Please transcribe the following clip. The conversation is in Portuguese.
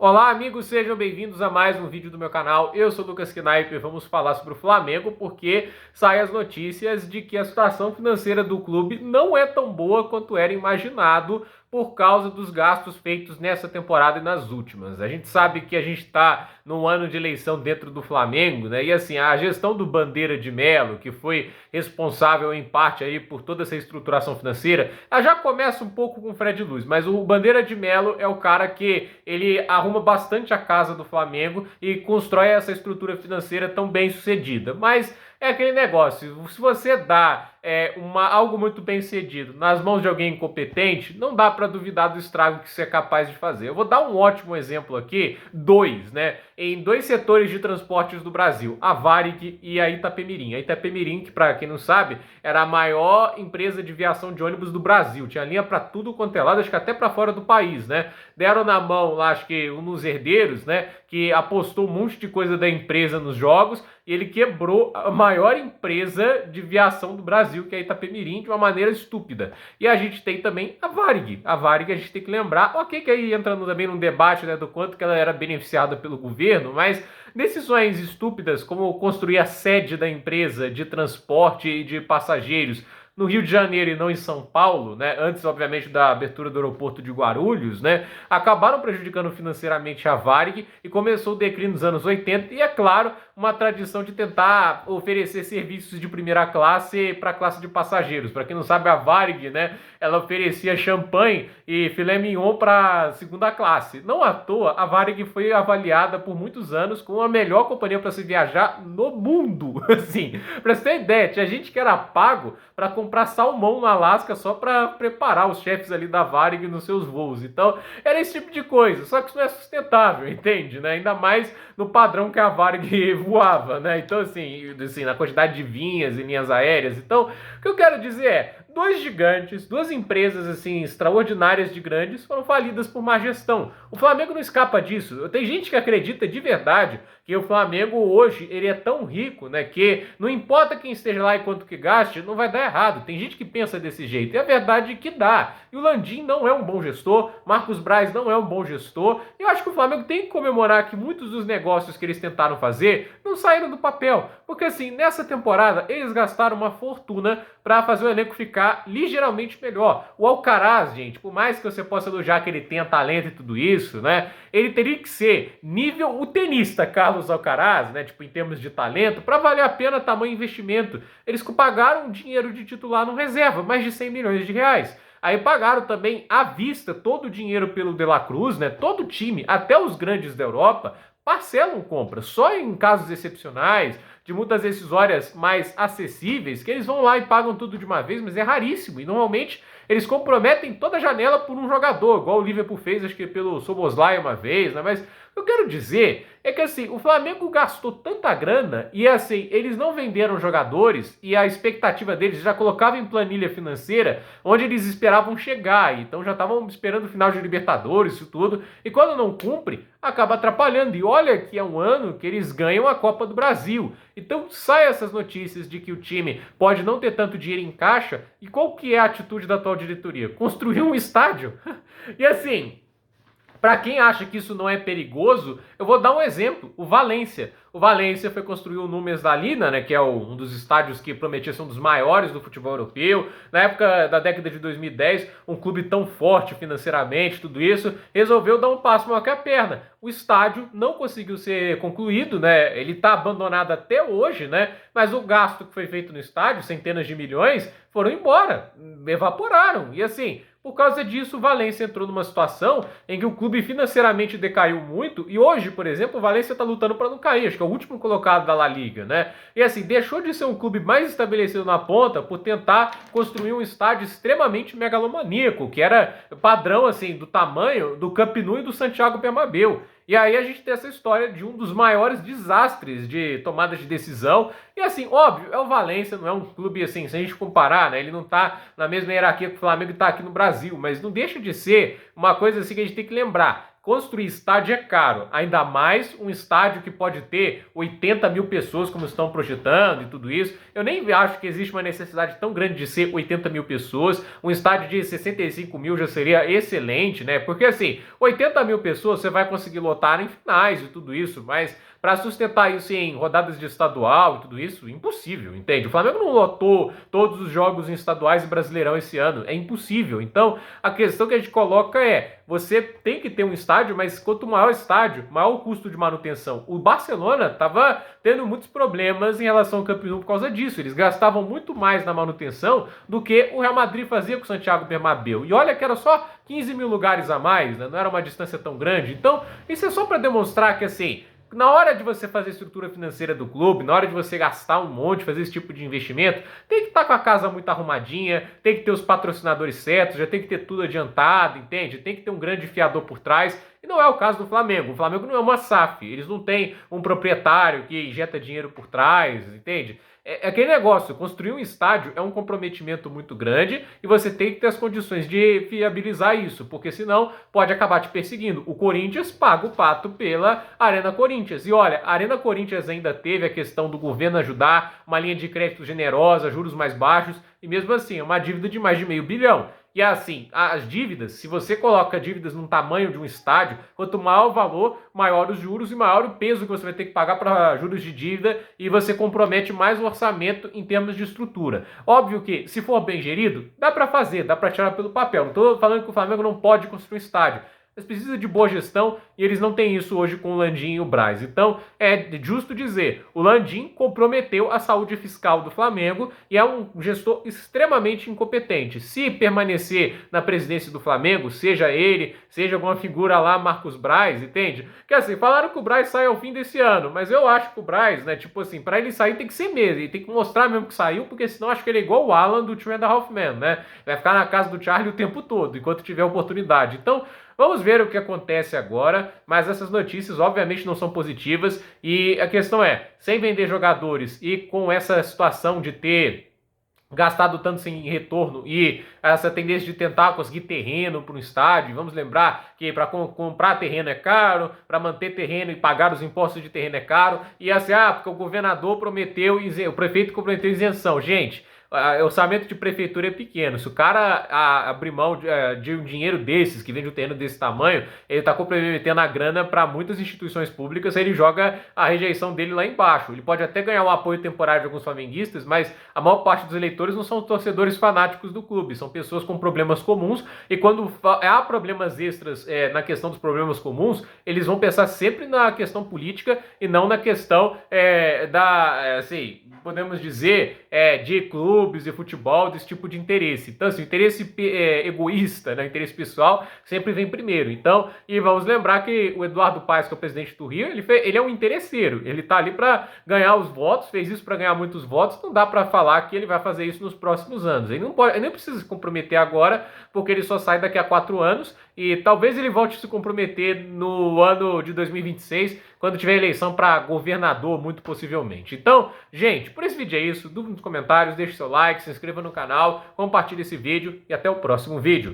Olá, amigos, sejam bem-vindos a mais um vídeo do meu canal. Eu sou o Lucas Knaip e vamos falar sobre o Flamengo porque saem as notícias de que a situação financeira do clube não é tão boa quanto era imaginado por causa dos gastos feitos nessa temporada e nas últimas. A gente sabe que a gente está num ano de eleição dentro do Flamengo, né? E assim, a gestão do Bandeira de Melo, que foi responsável em parte aí por toda essa estruturação financeira, ela já começa um pouco com o Fred Luz, mas o Bandeira de Melo é o cara que ele arruma bastante a casa do Flamengo e constrói essa estrutura financeira tão bem sucedida. Mas é aquele negócio, se você dá algo muito bem cedido nas mãos de alguém incompetente, não dá para duvidar do estrago que você é capaz de fazer. Eu vou dar um ótimo exemplo aqui, né? Em dois setores de transportes do Brasil, a Varig e a Itapemirim. A Itapemirim, que para quem não sabe, era a maior empresa de viação de ônibus do Brasil. Tinha linha para tudo quanto é lado, acho que até para fora do país, né? Deram na mão lá, acho que um dos herdeiros, né? Que apostou um monte de coisa da empresa nos jogos e ele quebrou a maior empresa de viação do Brasil, que é a Itapemirim, de uma maneira estúpida. E a gente tem também a Varig. A Varig a gente tem que lembrar, ok, que aí entrando também num debate, né, do quanto que ela era beneficiada pelo governo, mas decisões estúpidas como construir a sede da empresa de transporte e de passageiros no Rio de Janeiro e não em São Paulo, né, antes, obviamente, da abertura do aeroporto de Guarulhos, né, acabaram prejudicando financeiramente a Varig e começou o declínio nos anos 80 e, é claro, uma tradição de tentar oferecer serviços de primeira classe para a classe de passageiros. Para quem não sabe, a Varig, né, ela oferecia champanhe e filé mignon para segunda classe. Não à toa, a Varig foi avaliada por muitos anos como a melhor companhia para se viajar no mundo. Assim, para você ter ideia, tinha gente que era pago para comprar salmão no Alasca só para preparar os chefes ali da Varig nos seus voos. Então, era esse tipo de coisa. Só que isso não é sustentável, entende? Né? Ainda mais no padrão que a Varig voava, né? Então, assim, na quantidade de vinhas e linhas aéreas. Então, o que eu quero dizer é, dois gigantes, duas empresas assim extraordinárias de grandes foram falidas por má gestão. O Flamengo não escapa disso. Tem gente que acredita de verdade que o Flamengo hoje ele é tão rico, né, que não importa quem esteja lá e quanto que gaste, não vai dar errado. Tem gente que pensa desse jeito. E a verdade é que dá. E o Landim não é um bom gestor, Marcos Braz não é um bom gestor. E eu acho que o Flamengo tem que comemorar que muitos dos negócios que eles tentaram fazer não saíram do papel. Porque assim, nessa temporada eles gastaram uma fortuna para fazer o elenco ficar ligeiramente melhor. O Alcaraz, gente, por mais que você possa elogiar que ele tenha talento e tudo isso, né, ele teria que ser nível o tenista Carlos Alcaraz, né, tipo em termos de talento, para valer a pena tamanho investimento. Eles pagaram dinheiro de titular no reserva, mais de 100 milhões de reais. Aí pagaram também à vista todo o dinheiro pelo De La Cruz, né? Todo o time, até os grandes da Europa, parcelam compras. Só em casos excepcionais, de multas rescisórias mais acessíveis, que eles vão lá e pagam tudo de uma vez, mas é raríssimo. E normalmente eles comprometem toda a janela por um jogador, igual o Liverpool fez, acho que pelo Szoboszlai uma vez, né? Mas o que eu quero dizer é que assim, o Flamengo gastou tanta grana e assim, eles não venderam jogadores e a expectativa deles já colocava em planilha financeira onde eles esperavam chegar, então já estavam esperando o final de Libertadores, isso tudo, e quando não cumpre, acaba atrapalhando. E olha que é um ano que eles ganham a Copa do Brasil. Então sai essas notícias de que o time pode não ter tanto dinheiro em caixa, e qual que é a atitude da atual diretoria? Construir um estádio? E assim, para quem acha que isso não é perigoso, eu vou dar um exemplo, o Valência. O Valência foi construir o Núñez da Lina, né, que é um dos estádios que prometia ser um dos maiores do futebol europeu. Na época da década de 2010, um clube tão forte financeiramente, tudo isso, resolveu dar um passo maior que a perna. O estádio não conseguiu ser concluído, né? Ele está abandonado até hoje, né? Mas o gasto que foi feito no estádio, centenas de milhões, foram embora, evaporaram. E assim, por causa disso, o Valência entrou numa situação em que o clube financeiramente decaiu muito e hoje, por exemplo, o Valência está lutando para não cair, acho que é o último colocado da La Liga, né? E assim, deixou de ser um clube mais estabelecido na ponta por tentar construir um estádio extremamente megalomaníaco, que era padrão, assim, do tamanho do Camp Nou e do Santiago Bernabéu. E aí a gente tem essa história de um dos maiores desastres de tomada de decisão. E assim, óbvio, é o Valência, não é um clube assim, se a gente comparar, né? Ele não tá na mesma hierarquia que o Flamengo tá aqui no Brasil, mas não deixa de ser uma coisa assim que a gente tem que lembrar. construir estádio é caro, ainda mais um estádio que pode ter 80 mil pessoas, como estão projetando e tudo isso. Eu nem acho que existe uma necessidade tão grande de ser 80 mil pessoas. Um estádio de 65 mil já seria excelente, né? Porque assim, 80 mil pessoas você vai conseguir lotar em finais e tudo isso, mas para sustentar isso em rodadas de estadual e tudo isso, impossível, entende? O Flamengo não lotou todos os jogos em estaduais e Brasileirão esse ano, é impossível. Então, a questão que a gente coloca é, você tem que ter um estádio, mas quanto maior o estádio, maior o custo de manutenção. O Barcelona estava tendo muitos problemas em relação ao Camp Nou por causa disso. Eles gastavam muito mais na manutenção do que o Real Madrid fazia com o Santiago Bernabéu. E olha que era só 15 mil lugares a mais, né? Não era uma distância tão grande. Então, isso é só para demonstrar que, assim, na hora de você fazer a estrutura financeira do clube, na hora de você gastar um monte, fazer esse tipo de investimento, tem que estar com a casa muito arrumadinha, tem que ter os patrocinadores certos, já tem que ter tudo adiantado, entende? Tem que ter um grande fiador por trás. E não é o caso do Flamengo. O Flamengo não é uma SAF, eles não têm um proprietário que injeta dinheiro por trás, entende? É aquele negócio, construir um estádio é um comprometimento muito grande e você tem que ter as condições de viabilizar isso, porque senão pode acabar te perseguindo. O Corinthians paga o pato pela Arena Corinthians. E olha, a Arena Corinthians ainda teve a questão do governo ajudar, uma linha de crédito generosa, juros mais baixos, e mesmo assim é uma dívida de mais de R$500 milhão. E assim, as dívidas, se você coloca dívidas num tamanho de um estádio, quanto maior o valor, maior os juros e maior o peso que você vai ter que pagar para juros de dívida e você compromete mais o orçamento em termos de estrutura. Óbvio que, se for bem gerido, dá para fazer, dá para tirar pelo papel. Não estou falando que o Flamengo não pode construir um estádio, mas precisa de boa gestão e eles não têm isso hoje com o Landim e o Braz. Então, é justo dizer, o Landim comprometeu a saúde fiscal do Flamengo e é um gestor extremamente incompetente. Se permanecer na presidência do Flamengo, seja ele, seja alguma figura lá, Marcos Braz, entende? Que assim, falaram que o Braz sai ao fim desse ano, mas eu acho que o Braz, né, tipo assim, pra ele sair tem que ser mesmo, ele tem que mostrar mesmo que saiu, porque senão acho que ele é igual o Alan do Two and a Half Men, né? Vai ficar na casa do Charlie o tempo todo, enquanto tiver oportunidade. Então, vamos ver o que acontece agora, mas essas notícias obviamente não são positivas e a questão é, sem vender jogadores e com essa situação de ter gastado tanto sem retorno e essa tendência de tentar conseguir terreno para um estádio, vamos lembrar que para comprar terreno é caro, para manter terreno e pagar os impostos de terreno é caro, e assim, porque o governador prometeu, o prefeito prometeu isenção. Gente, o orçamento de prefeitura é pequeno. Se o cara abrir mão de um dinheiro desses, que vende um terreno desse tamanho, ele está comprometendo a grana para muitas instituições públicas, ele joga a rejeição dele lá embaixo. Ele pode até ganhar um apoio temporário de alguns flamenguistas, mas a maior parte dos eleitores não são torcedores fanáticos do clube, são pessoas com problemas comuns, e quando há problemas extras na questão dos problemas comuns, eles vão pensar sempre na questão política e não na questão assim, podemos dizer, de clubes e futebol, desse tipo de interesse. Então, assim, o interesse egoísta, né, o interesse pessoal, sempre vem primeiro. Então, e vamos lembrar que o Eduardo Paes, que é o presidente do Rio, ele é um interesseiro. Ele tá ali para ganhar os votos, fez isso para ganhar muitos votos, não dá para falar que ele vai fazer isso nos próximos anos. Ele nem precisa se comprometer agora, porque ele só sai daqui a 4 anos, e talvez ele volte a se comprometer no ano de 2026, quando tiver eleição para governador, muito possivelmente. Então, gente, por esse vídeo é isso. Dúvida nos comentários, deixe seu like, se inscreva no canal, compartilhe esse vídeo e até o próximo vídeo.